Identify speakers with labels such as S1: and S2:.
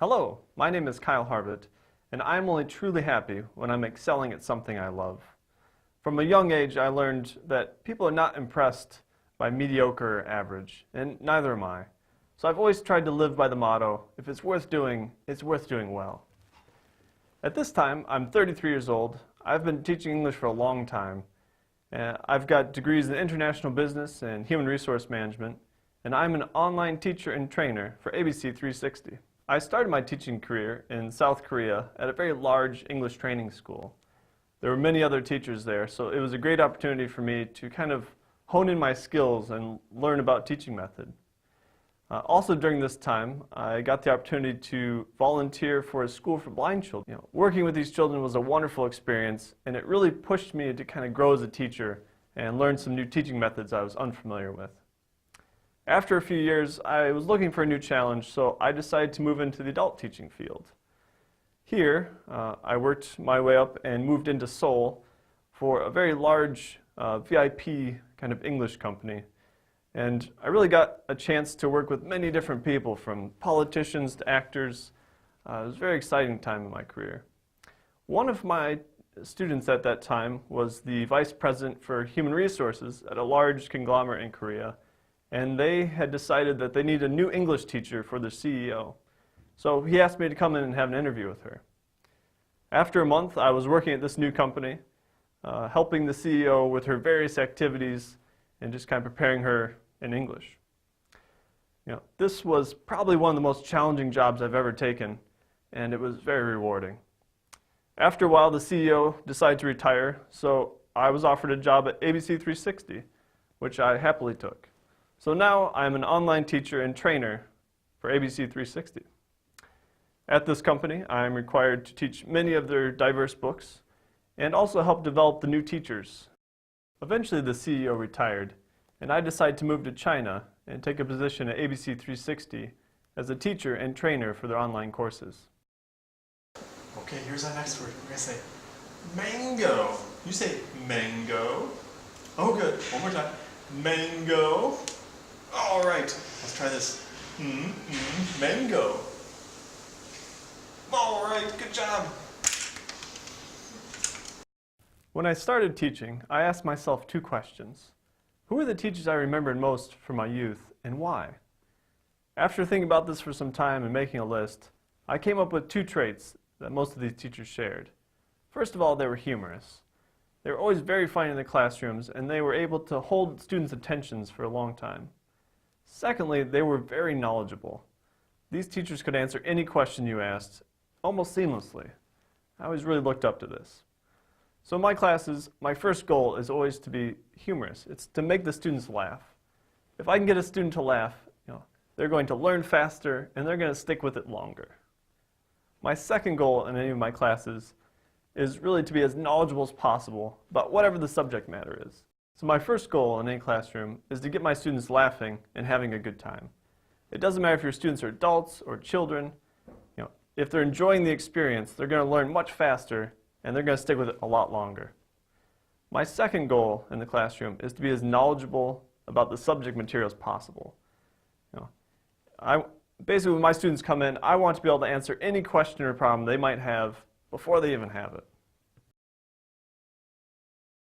S1: Hello, my name is Kyle Harvett, and I'm only truly happy when I'm excelling at something I love. From a young age, I learned that people are not impressed by mediocre or average, and neither am I. So I've always tried to live by the motto, if it's worth doing well. At this time, I'm 33 years old. I've been teaching English for a long time. I've got degrees in international business and human resource management, and I'm an online teacher and trainer for ABC 360. I started my teaching career in South Korea at a very large English training school. There were many other teachers there, so it was a great opportunity for me to kind of hone in my skills and learn about teaching method. Also during this time, I got the opportunity to volunteer for a school for blind children. Working with these children was a wonderful experience, and it really pushed me to kind of grow as a teacher and learn some new teaching methods I was unfamiliar with. After a few years, I was looking for a new challenge, so I decided to move into the adult teaching field. Here, I worked my way up and moved into Seoul for a very large VIP kind of English company. And I really got a chance to work with many different people, from politicians to actors. It was a very exciting time in my career. One of my students at that time was the vice president for human resources at a large conglomerate in Korea. And they had decided that they needed a new English teacher for their CEO. So he asked me to come in and have an interview with her. After a month, I was working at this new company, helping the CEO with her various activities and just kind of preparing her in English. This was probably one of the most challenging jobs I've ever taken, and it was very rewarding. After a while, the CEO decided to retire, so I was offered a job at ABC 360, which I happily took. So now I'm an online teacher and trainer for ABC 360. At this company, I'm required to teach many of their diverse books and also help develop the new teachers. Eventually the CEO retired, and I decided to move to China and take a position at ABC 360 as a teacher and trainer for their online courses.
S2: Okay, here's our next word. We're going to say mango. You say mango. Oh, good. One more time. Mango. All right, let's try this. Mango. All right, good job.
S1: When I started teaching, I asked myself two questions. Who are the teachers I remembered most from my youth, and why? After thinking about this for some time and making a list, I came up with two traits that most of these teachers shared. First of all, they were humorous. They were always very funny in the classrooms, and they were able to hold students' attentions for a long time. Secondly, they were very knowledgeable. These teachers could answer any question you asked almost seamlessly. I always really looked up to this. So in my classes, my first goal is always to be humorous. It's to make the students laugh. If I can get a student to laugh, they're going to learn faster and they're going to stick with it longer. My second goal in any of my classes is really to be as knowledgeable as possible about whatever the subject matter is. So my first goal in any classroom is to get my students laughing and having a good time. It doesn't matter if your students are adults or children. If they're enjoying the experience, they're going to learn much faster and they're going to stick with it a lot longer. My second goal in the classroom is to be as knowledgeable about the subject material as possible. Basically, when my students come in, I want to be able to answer any question or problem they might have before they even have it.